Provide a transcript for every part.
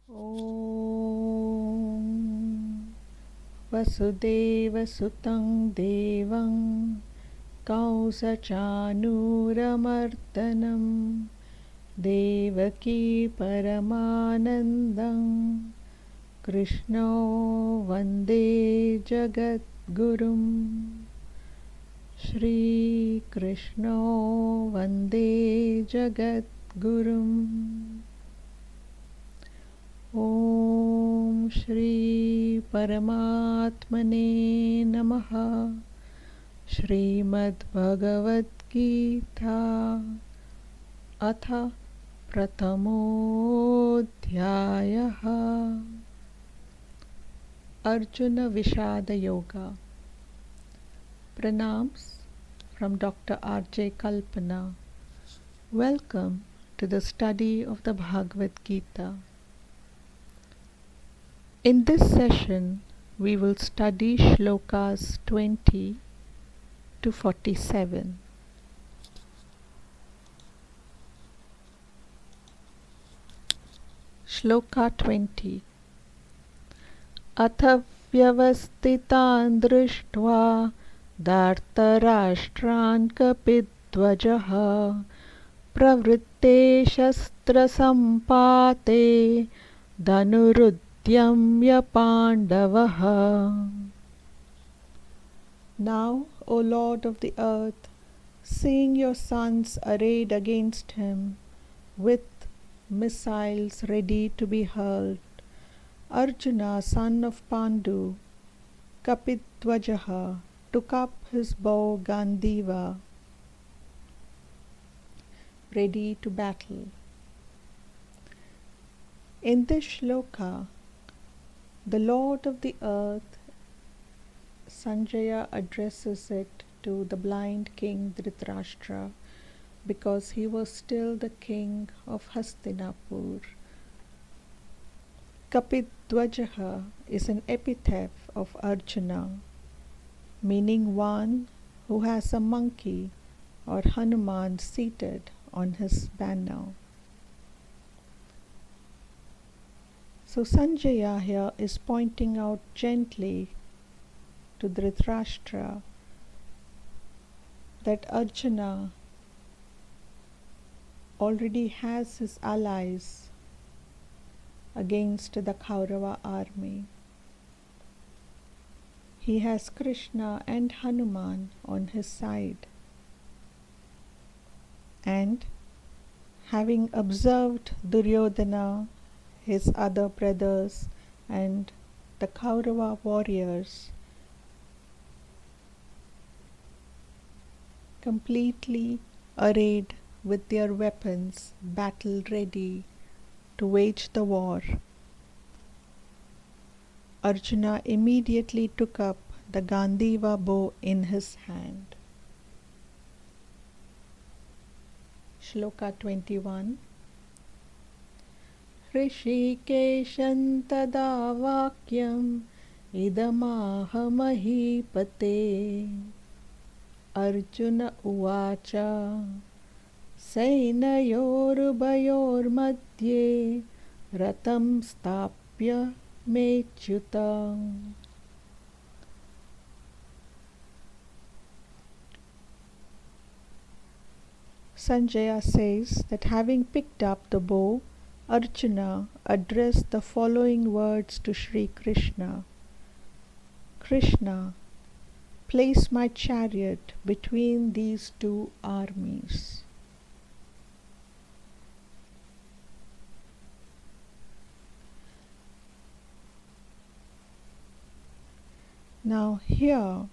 Om Vasudevasutam Devam Kausachanuramartanam Devaki Paramanandam Krishno Vande Jagadgurum Shri Krishno Vande Jagadgurum Om Shri Paramatmane Namaha Shrimad Bhagavad Gita Atha Pratamodhyayaha Arjuna Vishada Yoga. Pranams from Dr. R.J. Kalpana. Welcome to the study of the Bhagavad Gita. In this session, we will study Slokas 20 to 47. Shloka 20. Atha vyavasthitan drishtva dhartarashtran kapidvajaha pravritte shastra sampate dhanurudyamya pandavaha. Now, O Lord of the earth, seeing your sons arrayed against him with missiles ready to be hurled, Arjuna, son of Pandu, Kapidvajaha, took up his bow Gandiva, ready to battle. In this shloka, the Lord of the earth, Sanjaya, addresses it to the blind king Dhritarashtra because he was still the king of Hastinapur. Kapidvajaha is an epithet of Arjuna, meaning one who has a monkey or Hanuman seated on his banner. So Sanjaya here is pointing out gently to Dhritarashtra that Arjuna already has his allies against the Kaurava army. He has Krishna and Hanuman on his side. And having observed Duryodhana, his other brothers, and the Kaurava warriors completely arrayed with their weapons, battle ready to wage the war, Arjuna immediately took up the Gandiva bow in his hand. Shloka 21. Hrishikeshan tada vakyam idamaha mahipate Arjuna uvacha Sainayorubhayormadhye ratam stapya mechyutam. Sanjaya says that having picked up the bow, Arjuna addressed the following words to Sri Krishna. Krishna, place my chariot between these two armies. Now here,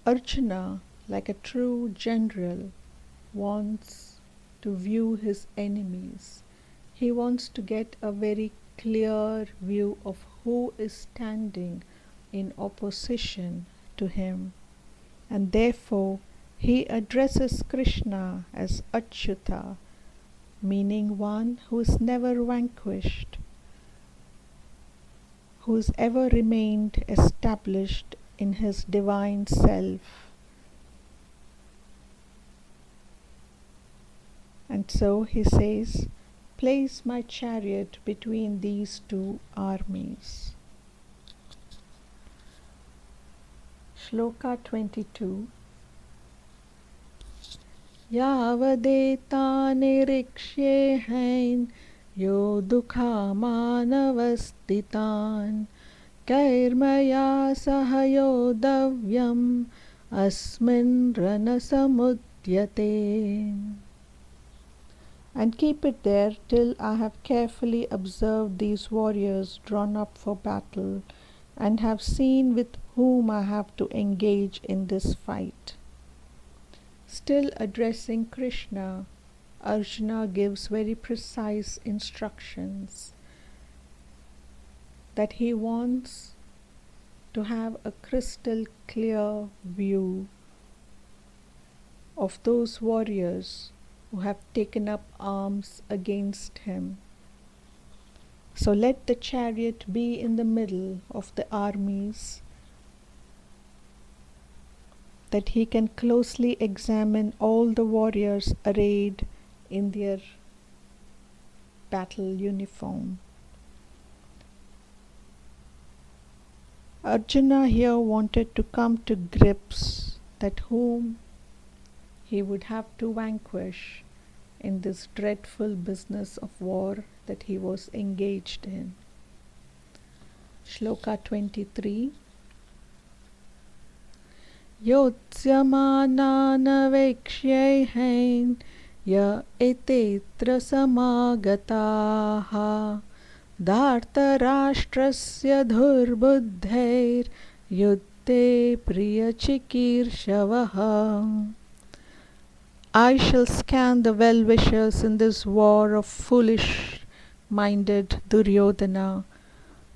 Arjuna, like a true general, wants to view his enemies. He wants to get a very clear view of who is standing in opposition to him. And therefore, he addresses Krishna as Achyuta, meaning one who is never vanquished, who has ever remained established in his divine self. And so he says, place my chariot between these two armies. Shloka 22. Yavadetanirikshehain yo dukhamanavasthitan kairmaya sahayodavyam asmin ranasamudyate. And keep it there till I have carefully observed these warriors drawn up for battle, and have seen with whom I have to engage in this fight. Still addressing Krishna, Arjuna gives very precise instructions that he wants to have a crystal clear view of those warriors who have taken up arms against him. So let the chariot be in the middle of the armies, that he can closely examine all the warriors arrayed in their battle uniform. Arjuna here wanted to come to grips that whom he would have to vanquish in this dreadful business of war that he was engaged in. Shloka 23. Yotsyamanavekshyaihain ya etetra samagataha dhartarashtrasya dhurbuddhair yuddhe priyachikirshavaha. I shall scan the well-wishers in this war of foolish-minded Duryodhana,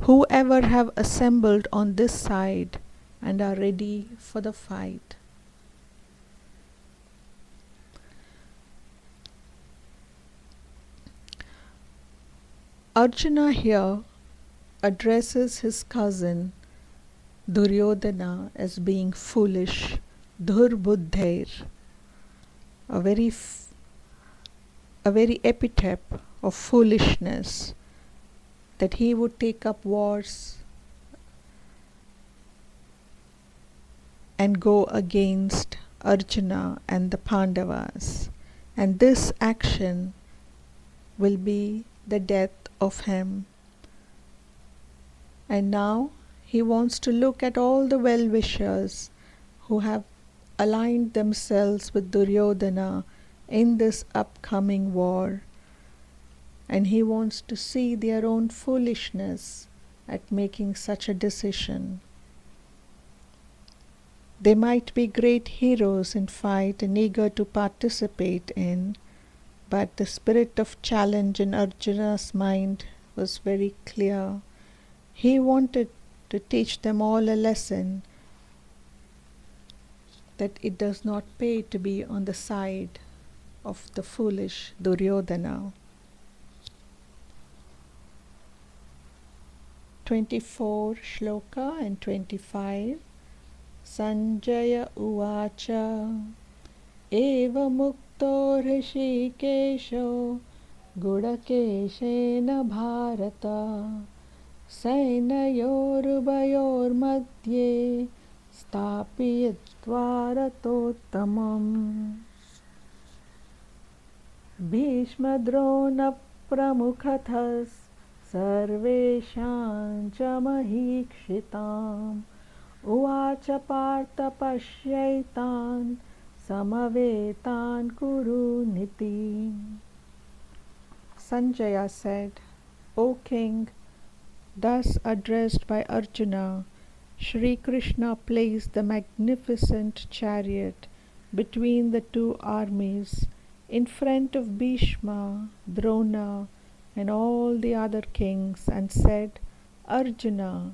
whoever have assembled on this side and are ready for the fight. Arjuna here addresses his cousin Duryodhana as being foolish, Dhurbuddhair, a very epithet of foolishness, that he would take up wars and go against Arjuna and the Pandavas, and this action will be the death of him. And now he wants to look at all the well-wishers who have aligned themselves with Duryodhana in this upcoming war, and he wants to see their own foolishness at making such a decision. They might be great heroes in fight and eager to participate in, but the spirit of challenge in Arjuna's mind was very clear. He wanted to teach them all a lesson that it does not pay to be on the side of the foolish Duryodhana. 24 Shloka and 25. Sanjaya Uvacha Eva Mukto Rishikesho Gudakeshena Bharata Sainayorubayor Madhye Stapiyatva Ratottamam. Bhishma Drona Pramukhathas Sarvesham cha Mahikshitam Uvacha Partha Pashyaitan Samavetan Kuru Niti. Sanjaya said, O king, thus addressed by Arjuna, Shri Krishna placed the magnificent chariot between the two armies in front of Bhishma, Drona, and all the other kings, and said, Arjuna,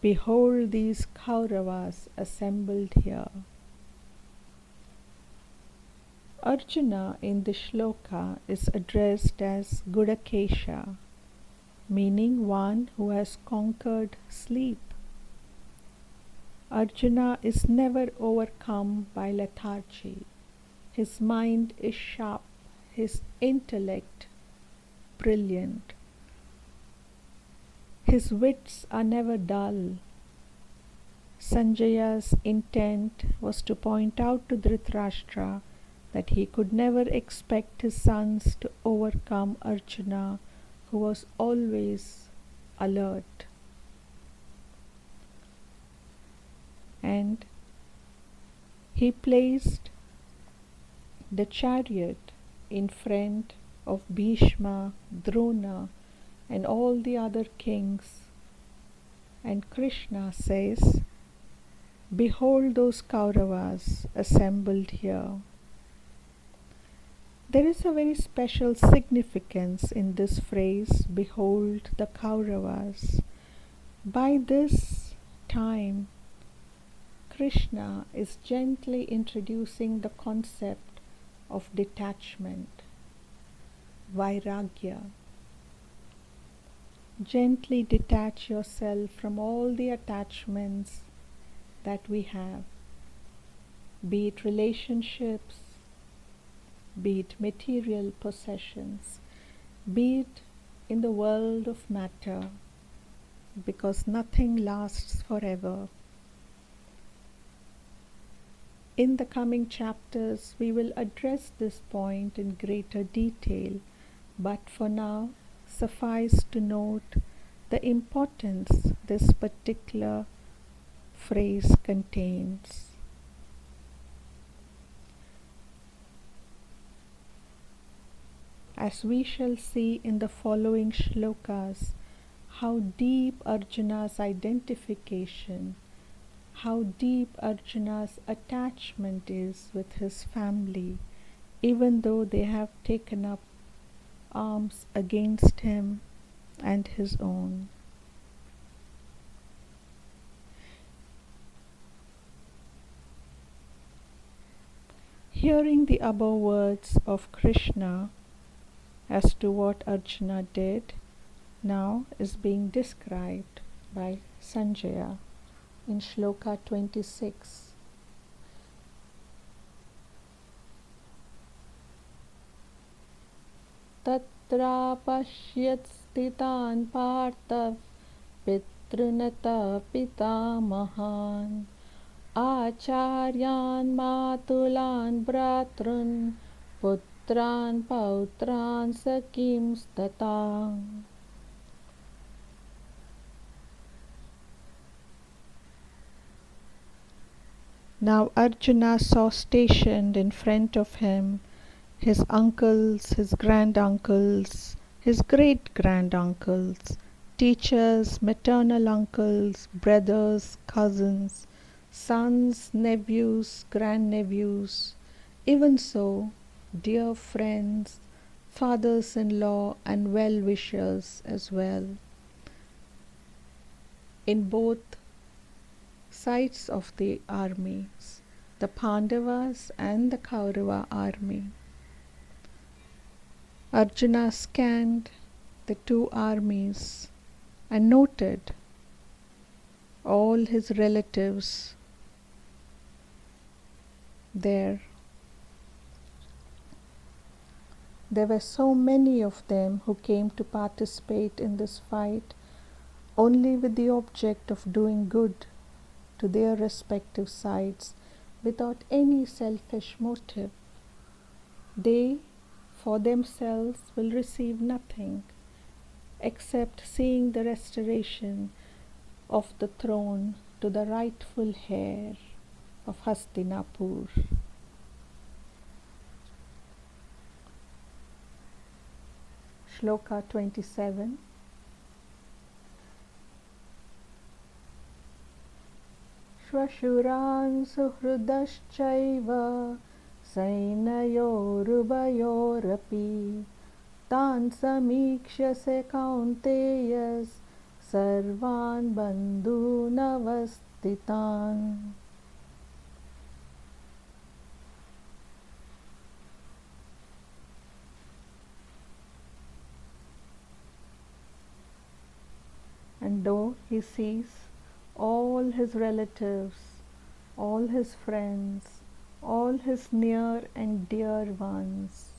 behold these Kauravas assembled here. Arjuna in the shloka is addressed as Gudakesha, meaning one who has conquered sleep. Arjuna is never overcome by lethargy. His mind is sharp, his intellect brilliant. His wits are never dull. Sanjaya's intent was to point out to Dhritarashtra that he could never expect his sons to overcome Arjuna, who was always alert. And he placed the chariot in front of Bhishma, Drona, and all the other kings. And Krishna says, "Behold those Kauravas assembled here." There is a very special significance in this phrase, "Behold the Kauravas." By this time, Krishna is gently introducing the concept of detachment, vairagya. Gently detach yourself from all the attachments that we have, be it relationships, be it material possessions, be it in the world of matter, because nothing lasts forever. In the coming chapters, we will address this point in greater detail, but for now, suffice to note the importance this particular phrase contains. As we shall see in the following shlokas, how deep Arjuna's identification, how deep Arjuna's attachment is with his family, even though they have taken up arms against him and his own. Hearing the above words of Krishna as to what Arjuna did, now is being described by Sanjaya in Shloka 26. Tatra pashyat sthitan partha pitrunata pitamahan acharyan matulan bratrun putran pautran sakim stata. Now Arjuna saw stationed in front of him his uncles, his granduncles, his great-granduncles, teachers, maternal uncles, brothers, cousins, sons, nephews, grandnephews, even so, dear friends, fathers-in-law and well-wishers as well, in both sides of the armies, the Pandavas and the Kaurava army. Arjuna scanned the two armies and noted all his relatives there. There were so many of them who came to participate in this fight only with the object of doing good to their respective sides without any selfish motive. They for themselves will receive nothing except seeing the restoration of the throne to the rightful heir of Hastinapur. Shloka 27. Shvashuran suhrudaschaiva sainayorubayorapi tan samikshase kaunteyas sarvan bandhunavastitan. And though he sees all his relatives, all his friends, all his near and dear ones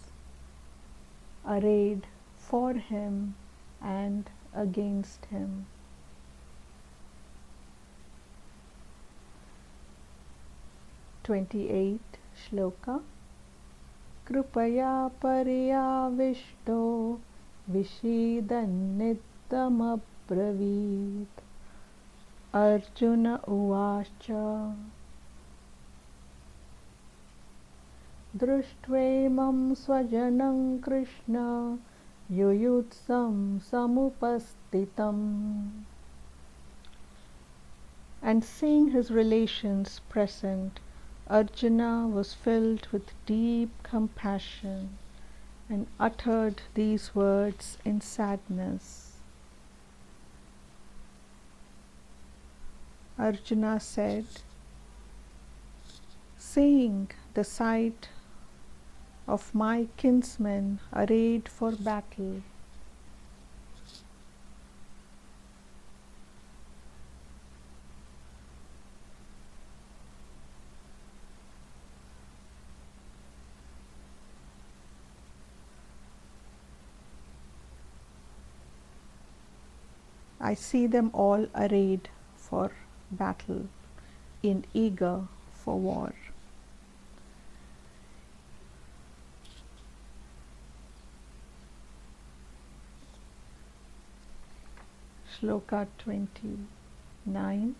arrayed for him and against him. '28 Shloka. Krupaya pariyavishto vishidannitamabravit. Arjuna uvacha. Drushtvaimam swajanam Krishna yuyutsam samupastitam. And seeing his relations present, Arjuna was filled with deep compassion and uttered these words in sadness. Arjuna said, "Seeing the sight of my kinsmen arrayed for battle, I see them all arrayed for battle and eager for war." Shloka 29.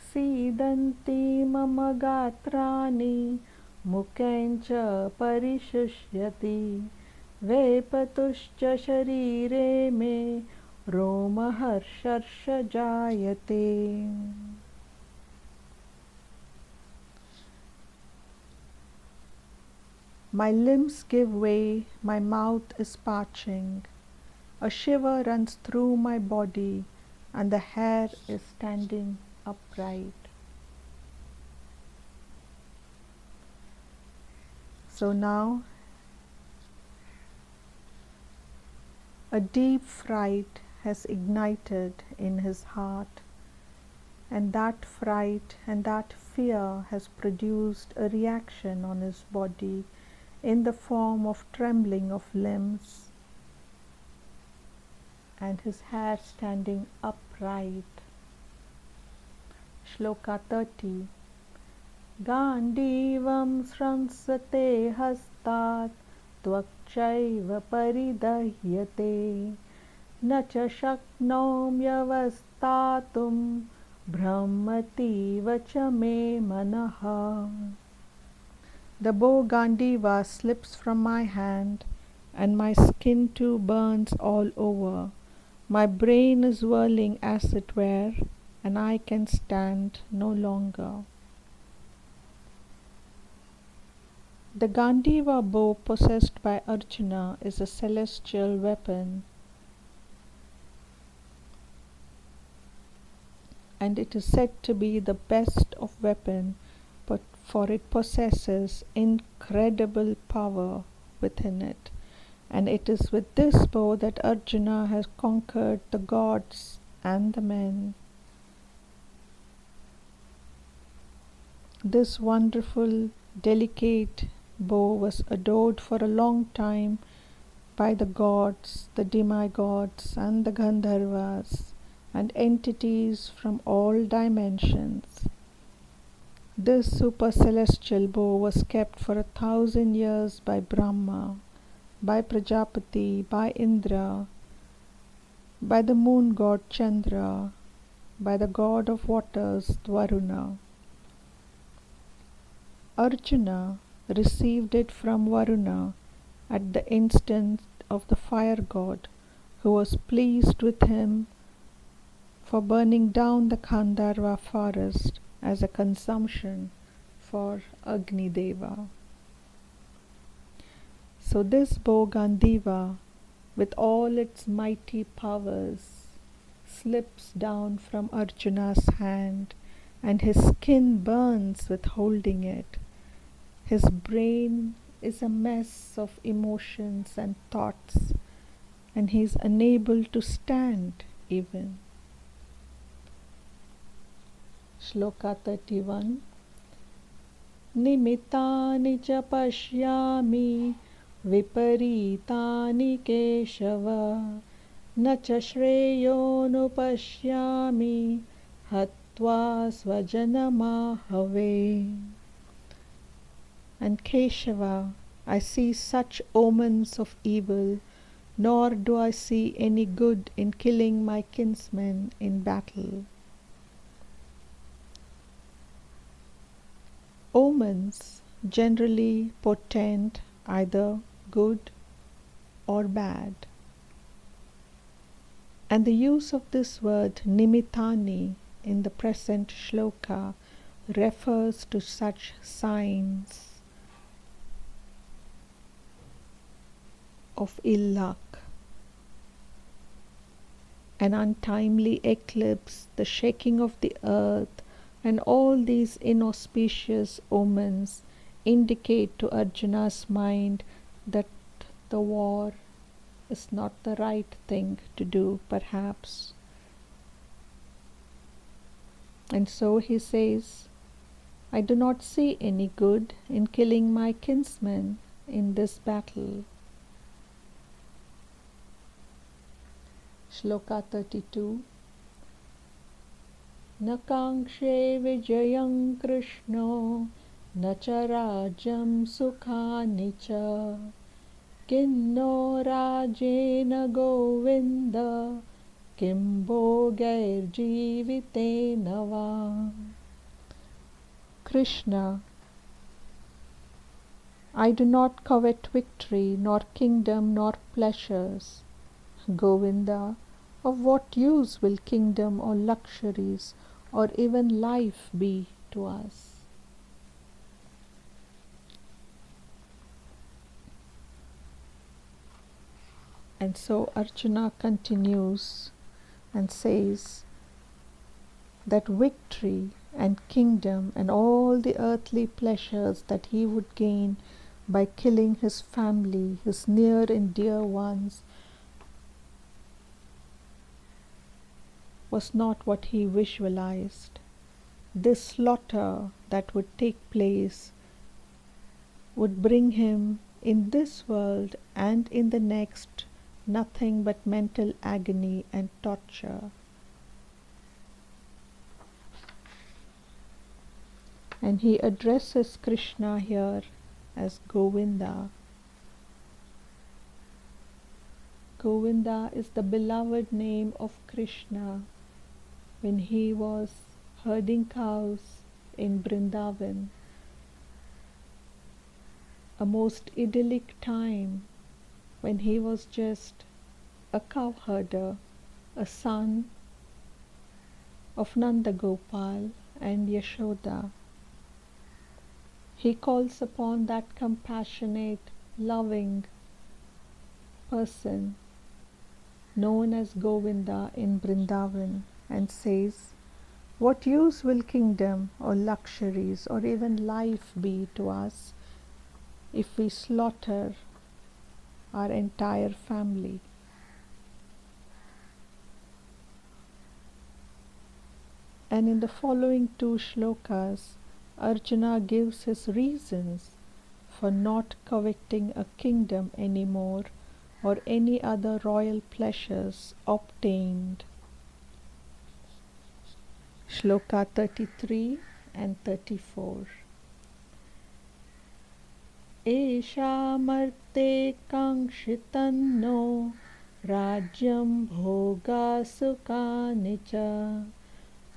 Sidanti mama gatrani mukencha parishishyati vepatuscha sharire me romaharsharsha jayate. My limbs give way, my mouth is parching. A shiver runs through my body, and the hair is standing upright. So now, a deep fright has ignited in his heart, and that fright and that fear has produced a reaction on his body in the form of trembling of limbs and his hair standing upright. Shloka 30. Gandivam sramsate hastat tvakchaiva paridahyate na cha shaknomyavastatum brahmativa cha me manaha. The bow Gandiva slips from my hand, and my skin too burns all over. My brain is whirling as it were, and I can stand no longer. The Gandiva bow possessed by Arjuna is a celestial weapon, and it is said to be the best of weapon, for it possesses incredible power within it. And it is with this bow that Arjuna has conquered the gods and the men. This wonderful, delicate bow was adored for a long time by the gods, the demigods, and the Gandharvas, and entities from all dimensions. This super-celestial bow was kept for 1,000 years by Brahma, by Prajapati, by Indra, by the moon god Chandra, by the god of waters Varuna. Arjuna received it from Varuna at the instance of the fire god, who was pleased with him for burning down the Gandharva forest as a consumption for Agni Deva. So this bow Gandiva, with all its mighty powers, slips down from Arjuna's hand, and his skin burns with holding it. His brain is a mess of emotions and thoughts, and he is unable to stand even. Shloka 31. Nimitani cha pashyami viparitani Keshava na cha shreyonupasyami hatva svajanamahave. And Keshava, I see such omens of evil, nor do I see any good in killing my kinsmen in battle. Omens generally portend either good or bad. And the use of this word nimittani in the present shloka refers to such signs of ill luck. An untimely eclipse, the shaking of the earth, and all these inauspicious omens indicate to Arjuna's mind that the war is not the right thing to do, perhaps. And so he says, I do not see any good in killing my kinsmen in this battle. Shloka 32. Na kangshe vijayam krishno na cha rajam sukhani cha kinno rajena govinda kim bhogair jivitena va. Krishna, I do not covet victory, nor kingdom, nor pleasures. Govinda, of what use will kingdom or luxuries or even life be to us? And so Arjuna continues and says that victory and kingdom and all the earthly pleasures that he would gain by killing his family, his near and dear ones, was not what he visualized. This slaughter that would take place would bring him in this world and in the next nothing but mental agony and torture. And he addresses Krishna here as Govinda. Govinda is the beloved name of Krishna when he was herding cows in Vrindavan, a most idyllic time when he was just a cowherder, a son of Nanda Gopal and Yashoda. He calls upon that compassionate, loving person known as Govinda in Vrindavan and says, what use will kingdom or luxuries or even life be to us if we slaughter our entire family? And in the following two shlokas, Arjuna gives his reasons for not coveting a kingdom anymore or any other royal pleasures obtained. Shloka 33 and 34. Esha marte kangshitanno rajyam bhoga sukani cha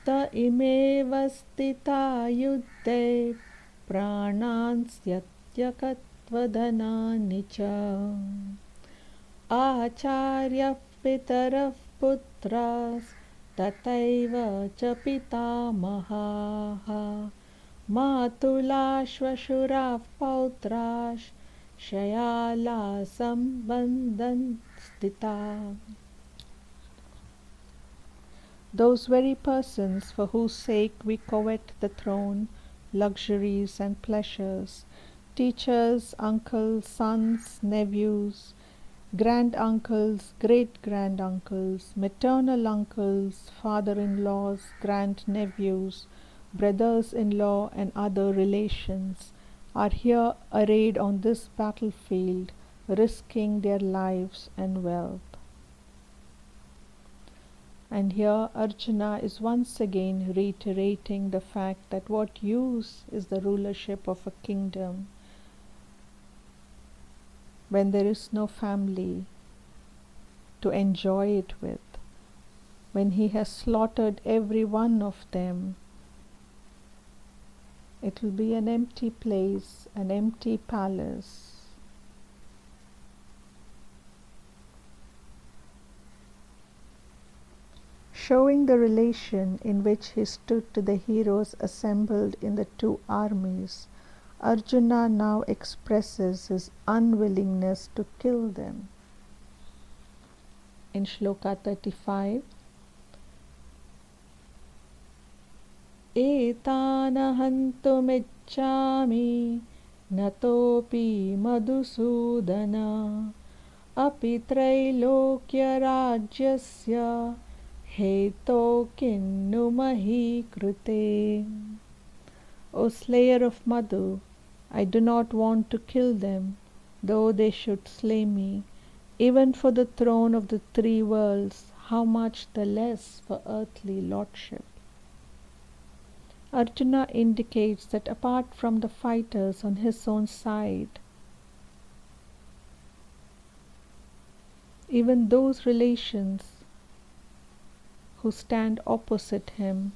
ta imeva stita yuddhe pranan syatyakatvadhanani cha acharya pitarah putras tataiva cha pitamahaha matulashvashurav pautrash shayala sambandhan stita. Those very persons for whose sake we covet the throne, luxuries and pleasures, teachers, uncles, sons, nephews, granduncles, great-granduncles, maternal uncles, father-in-laws, grandnephews, brothers-in-law and other relations, are here arrayed on this battlefield risking their lives and wealth. And here Arjuna is once again reiterating the fact that what use is the rulership of a kingdom when there is no family to enjoy it with, when he has slaughtered every one of them. It will be an empty place, an empty palace. Showing the relation in which he stood to the heroes assembled in the two armies, Arjuna now expresses his unwillingness to kill them. In Shloka 35, Etanahantumicchami natopi madhusudana api trailokya rajyasya heto kinnu mahi krute. O slayer of Madhu, I do not want to kill them, though they should slay me. Even for the throne of the three worlds, how much the less for earthly lordship. Arjuna indicates that apart from the fighters on his own side, even those relations who stand opposite him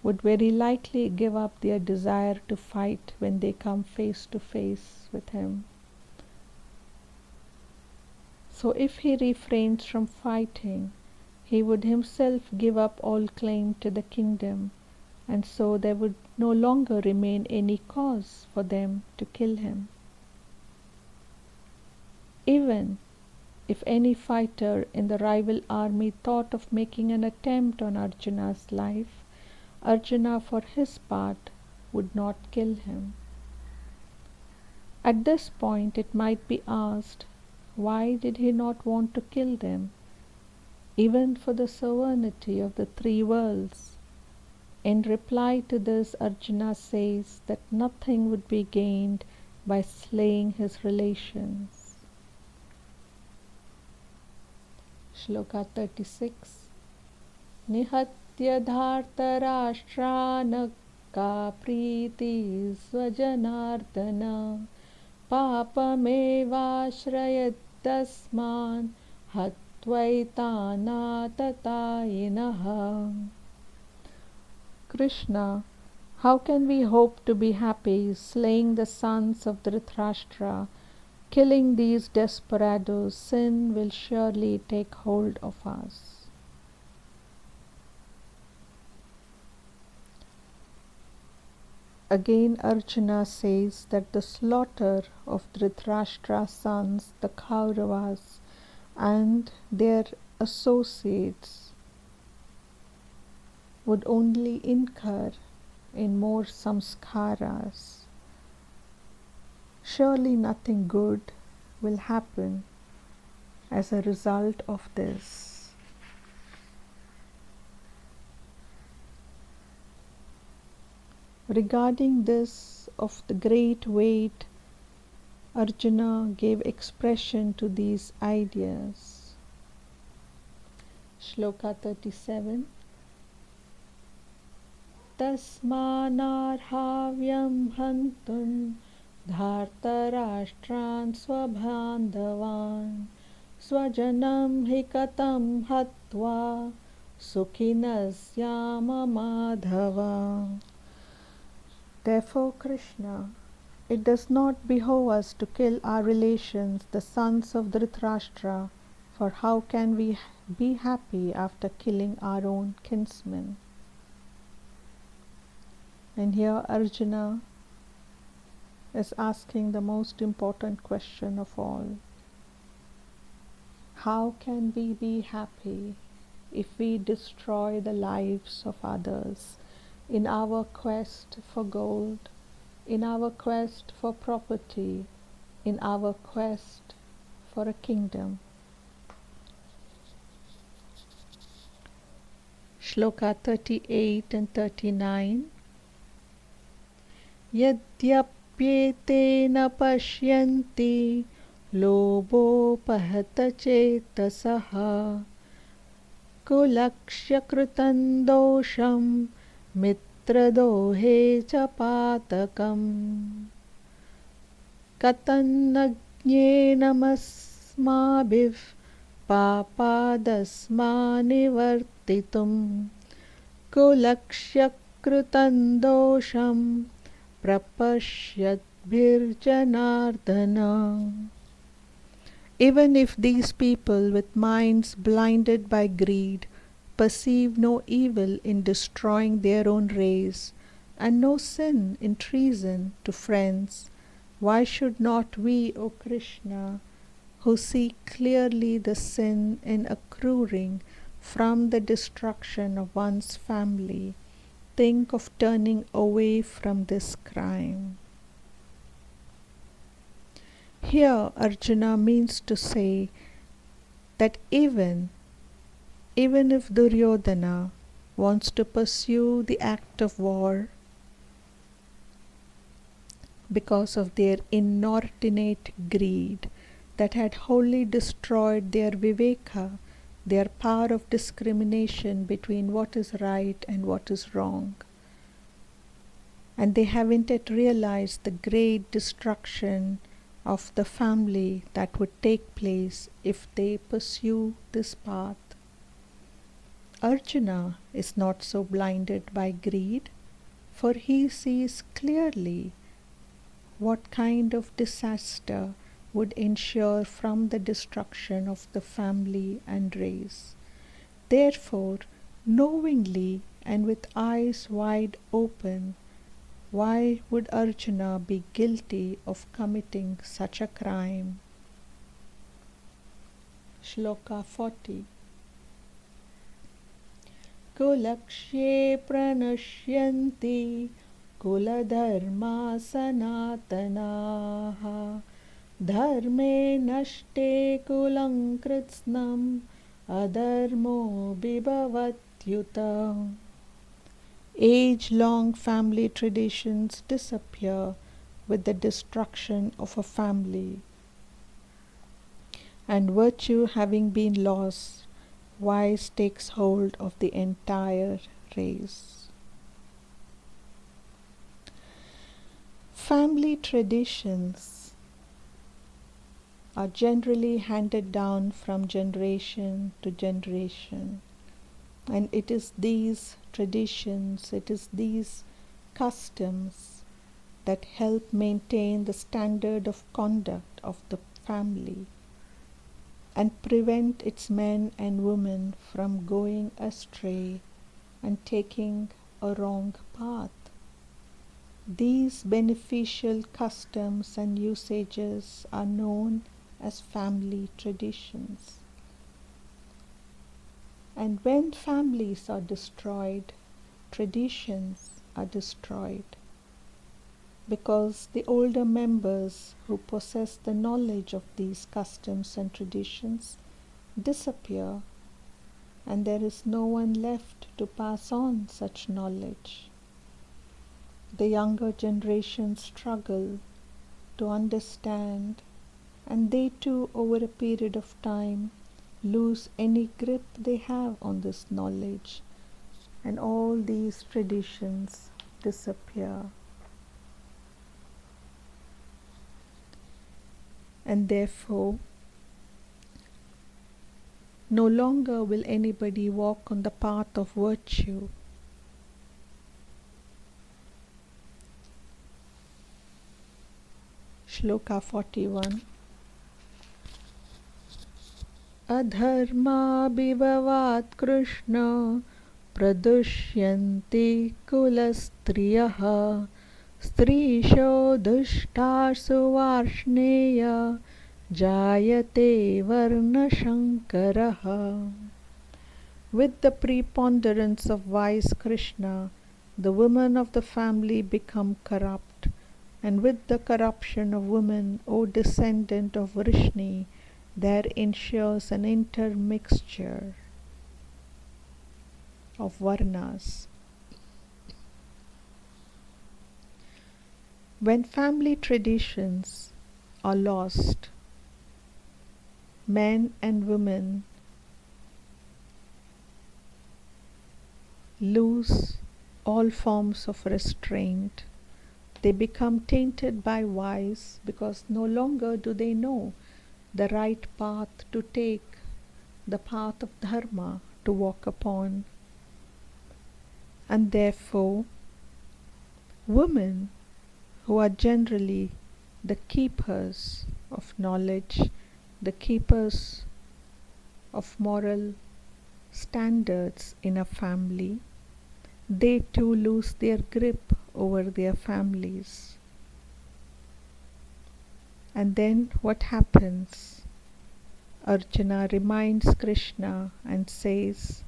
would very likely give up their desire to fight when they come face to face with him. So if he refrains from fighting, he would himself give up all claim to the kingdom, and so there would no longer remain any cause for them to kill him. Even if any fighter in the rival army thought of making an attempt on Arjuna's life, Arjuna for his part would not kill him. At this point it might be asked, why did he not want to kill them, even for the sovereignty of the three worlds? In reply to this, Arjuna says that nothing would be gained by slaying his relations. Shloka 36. Nihatya dhartarashtrana ka priti svajanardana papamevashrayat tasman hatvaitana tatayinaha. Krishna, how can we hope to be happy slaying the sons of Dhritarashtra? Killing these desperados, sin will surely take hold of us. Again Arjuna says that the slaughter of Dhritarashtra's sons, the Kauravas, and their associates would only incur in more samskaras. Surely nothing good will happen as a result of this. Regarding this of the great weight, Arjuna gave expression to these ideas. Shloka 37. Tasmanarhavyam hantum dhartarashtran swabhandhavan swajanam hikatam hatva sukinasyama madhava. Therefore, Krishna, it does not behove us to kill our relations, the sons of Dhritarashtra, for how can we be happy after killing our own kinsmen? And here Arjuna is asking the most important question of all. How can we be happy if we destroy the lives of others in our quest for gold, in our quest for property, in our quest for a kingdom? Shloka 38 and 39. Yadyapyetena pashyanti लोभोपहतचेतसः कुलक्ष्यकृतं दोषं मित्रदोहे च पातकम् कथन्न ज्ञेनमस्माभिः पापादस्मान्निवर्तितुम् कुलक्ष्यकृतं दोषं प्रपश्यद्भिर्जनार्दन. Even if these people with minds blinded by greed perceive no evil in destroying their own race and no sin in treason to friends, why should not we, O Krishna, who see clearly the sin in accruing from the destruction of one's family, think of turning away from this crime? Here Arjuna means to say that even if Duryodhana wants to pursue the act of war because of their inordinate greed that had wholly destroyed their viveka, their power of discrimination between what is right and what is wrong, and they haven't yet realized the great destruction of the family that would take place if they pursue this path. Arjuna is not so blinded by greed, for he sees clearly what kind of disaster would ensure from the destruction of the family and race. Therefore, knowingly and with eyes wide open, why would Arjuna be guilty of committing such a crime? Shloka 40. Kulakshe pranashyanti kuladharma sanatanaha dharme nashte kulam kritsnam adharmo bibhavatyuta. Age-long family traditions disappear with the destruction of a family, and virtue having been lost, vice takes hold of the entire race. Family traditions are generally handed down from generation to generation, and it is these traditions, it is these customs that help maintain the standard of conduct of the family and prevent its men and women from going astray and taking a wrong path. These beneficial customs and usages are known as family traditions. And when families are destroyed, traditions are destroyed, because the older members who possess the knowledge of these customs and traditions disappear, and there is no one left to pass on such knowledge. The younger generation struggle to understand, and they too, over a period of time, lose any grip they have on this knowledge, and all these traditions disappear. And therefore, no longer will anybody walk on the path of virtue. Shloka 41. Adharma bhivavat Krishna pradushyanti kulastriyaha strisho dushtasu varshneya jayate varna shankaraha. With the preponderance of wise Krishna, the women of the family become corrupt, and with the corruption of women, O descendant of Vrishni, there ensures an intermixture of varnas. When family traditions are lost, men and women lose all forms of restraint. They become tainted by vice because no longer do they know the right path to take, the path of dharma to walk upon. And therefore, women, who are generally the keepers of knowledge, the keepers of moral standards in a family, they too lose their grip over their families. And then what happens? Arjuna reminds Krishna and says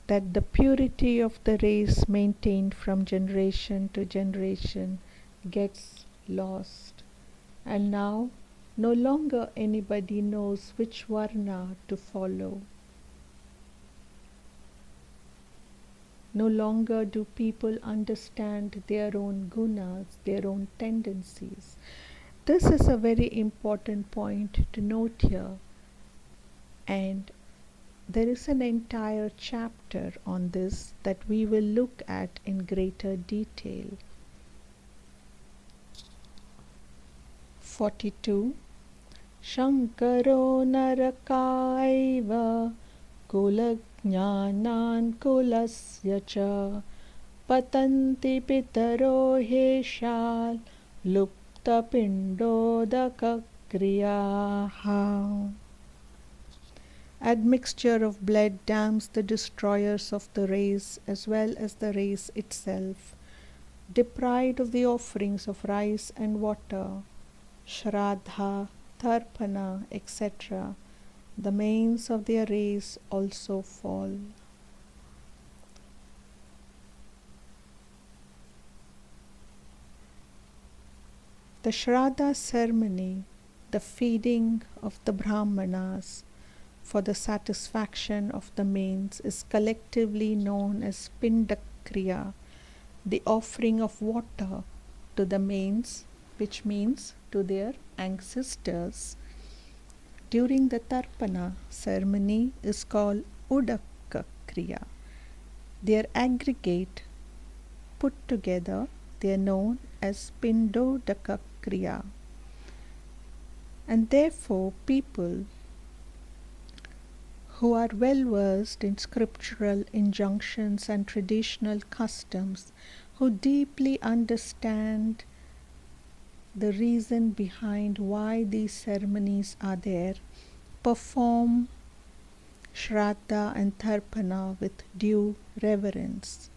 that the purity of the race maintained from generation to generation gets lost. And now no longer anybody knows which varna to follow. No longer do people understand their own gunas, their own tendencies. This is a very important point to note here, and there is an entire chapter on this that we will look at in greater detail. 42. Shankaro narakaiva kulajnanan kulasya cha patanti pitaro heshal lupta pindodaka kriyaha. Admixture of blood damns the destroyers of the race as well as the race itself. Deprived of the offerings of rice and water, shraddha, tarpana, etc., the manes of their race also fall. The shraddha ceremony, the feeding of the brahmanas for the satisfaction of the manes, is collectively known as pindakriya, the offering of water to the manes, which means to their ancestors. During the tarpana ceremony is called udaka kriya. They are aggregate, put together, they are known as pindodaka kriya. And therefore people who are well versed in scriptural injunctions and traditional customs, who deeply understand the reason behind why these ceremonies are there, perform shraddha and tarpana with due reverence.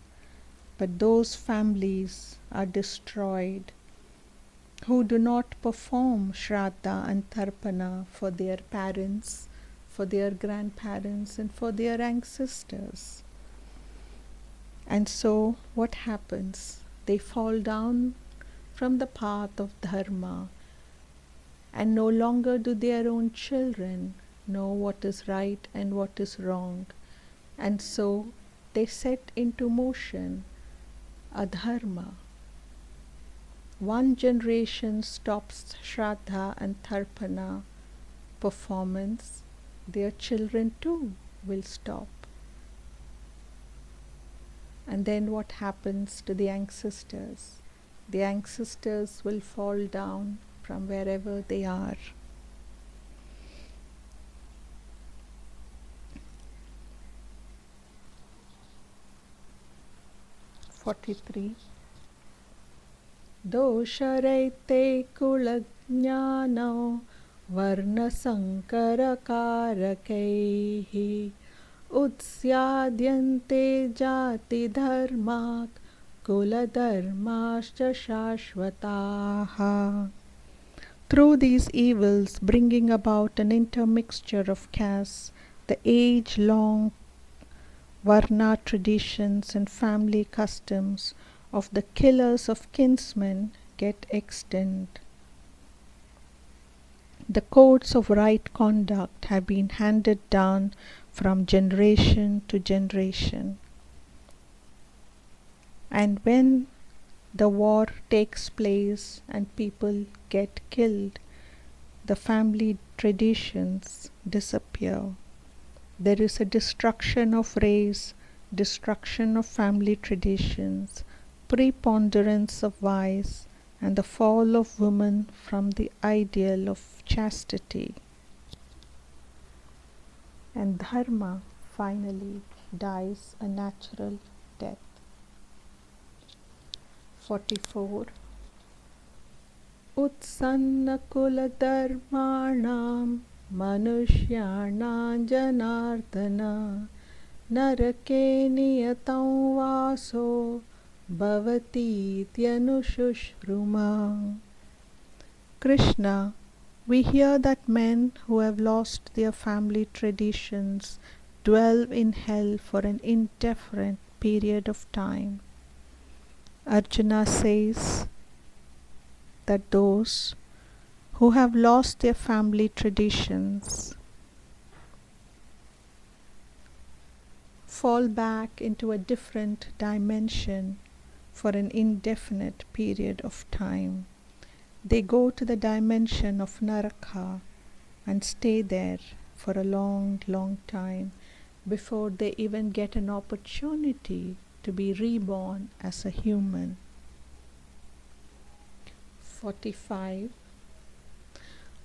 But those families are destroyed who do not perform shraddha and tarpana for their parents, for their grandparents, and for their ancestors. And so what happens? They fall down from the path of dharma, and no longer do their own children know what is right and what is wrong. And so they set into motion adharma. One generation stops shraddha and tarpana performance, their children too will stop. And then what happens to the ancestors? The ancestors will fall down from wherever they are. (43) Dosharete kulajnano varna sankara karakaihi utsyadhyante jati dharmak kula dharmascha shashvataha. Through these evils bringing about an intermixture of castes, the age-long varna traditions and family customs of the killers of kinsmen get extinct. The codes of right conduct have been handed down from generation to generation. And when the war takes place and people get killed, the family traditions disappear. There is a destruction of race, destruction of family traditions, preponderance of vice, and the fall of women from the ideal of chastity. And dharma finally dies a natural death. 44. Utsannakuladharmanam manushyanam janardana narake niyatam vaso bhavati tyanushruma. Krishna, we hear that men who have lost their family traditions dwell in hell for an indefinite period of time. Arjuna says that those who have lost their family traditions fall back into a different dimension for an indefinite period of time. They go to the dimension of Naraka and stay there for a long, long time before they even get an opportunity to be reborn as a human. 45.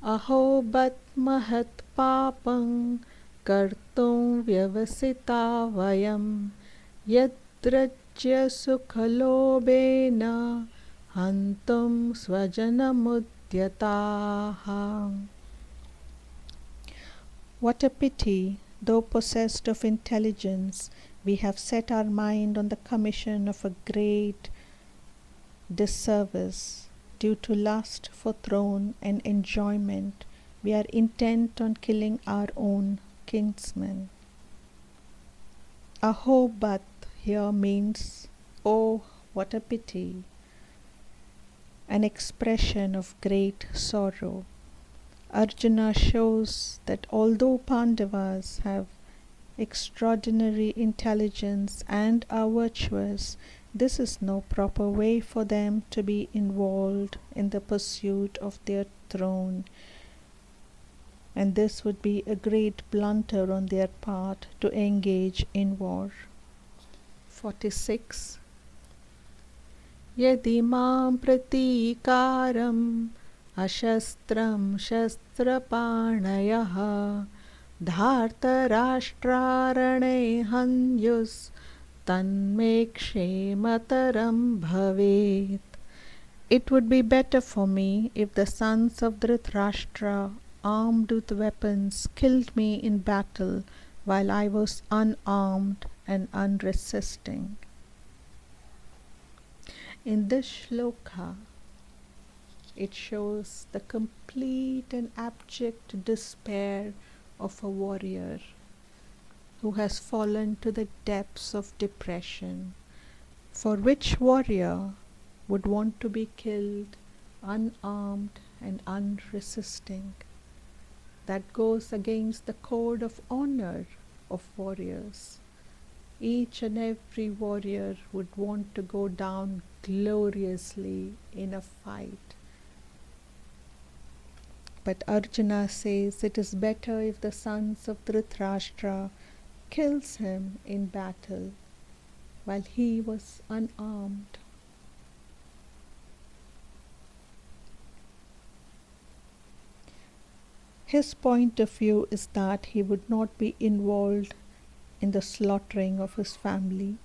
Aho bat mahat papam kartum vyavasita vayam yadrajya sukhalobena hantum swajanamudyataha. What a pity, though possessed of intelligence, we have set our mind on the commission of a great disservice. Due to lust for throne and enjoyment, we are intent on killing our own kinsmen. Ahobat here means, oh, what a pity, an expression of great sorrow. Arjuna shows that although Pandavas have extraordinary intelligence and are virtuous, this is no proper way for them to be involved in the pursuit of their throne, and this would be a great blunder on their part to engage in war. 46. Yadi mam pratikaram ashastram shastrapanayah dharta rashtrarane hanyus tanme kshemataram bhavet. It would be better for me if the sons of Dhritarashtra, armed with weapons, killed me in battle while I was unarmed and unresisting. In this shloka, it shows the complete and abject despair of a warrior who has fallen to the depths of depression. For which warrior would want to be killed unarmed and unresisting? That goes against the code of honor of warriors. Each and every warrior would want to go down gloriously in a fight. But Arjuna says it is better if the sons of Dhritarashtra kills him in battle while he was unarmed. His point of view is that he would not be involved in the slaughtering of his family.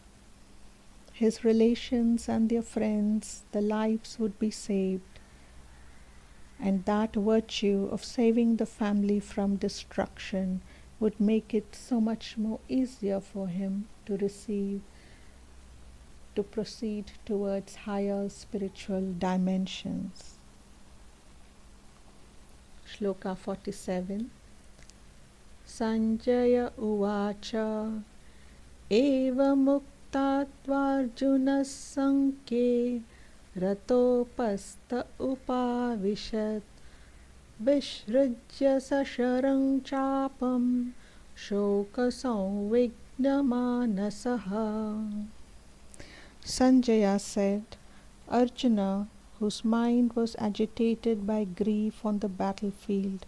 His relations and their friends, the lives would be saved, and that virtue of saving the family from destruction would make it so much more easier for him to proceed towards higher spiritual dimensions. Shloka 47. Sanjaya uvacha eva muktatvarjuna sankhe ratopasta upavishat vishrajya sasharang chapam shoka sanvignamanasaha. Sanjaya said, Arjuna, whose mind was agitated by grief on the battlefield,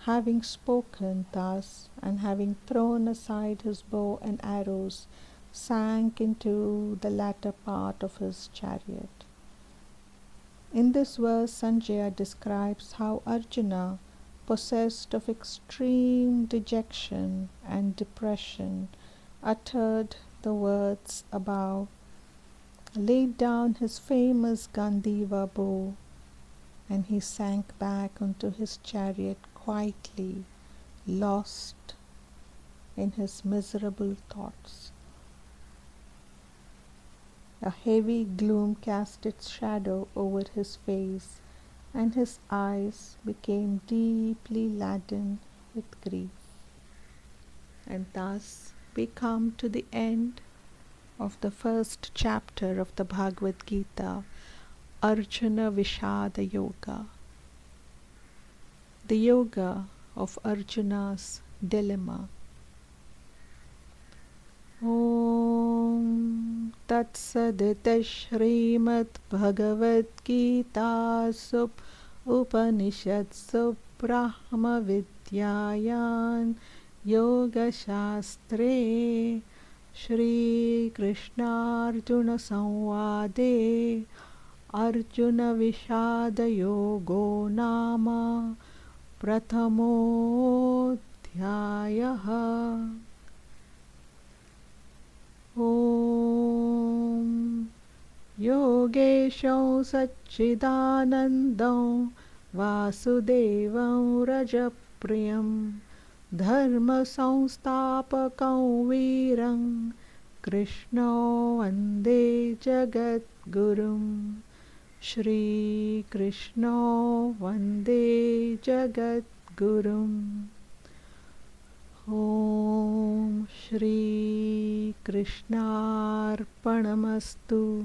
having spoken thus, and having thrown aside his bow and arrows, sank into the latter part of his chariot. In this verse, Sanjaya describes how Arjuna, possessed of extreme dejection and depression, uttered the words above, laid down his famous Gandiva bow, and he sank back onto his chariot quietly, lost in his miserable thoughts. A heavy gloom cast its shadow over his face, and his eyes became deeply laden with grief. And thus we come to the end of the first chapter of the Bhagavad Gita, Arjuna Vishada Yoga, the yoga of Arjuna's dilemma. Om Tat Sadita Shrimad Bhagavad Gita Sup Upanishad Sup Brahma Vidyayan Yoga Shastre Shri Krishna Arjuna Samvade Arjuna Vishada Yogo Nama Prathamodhyayaha. Om Yogesho Satchidanandam Vasudevam Rajapriyam Dharma Samstapakam Viram Krishna Vande Jagat Gurum. Shri Krishna Vande Jagat Gurum. Om Shri Krishnarpanamastu.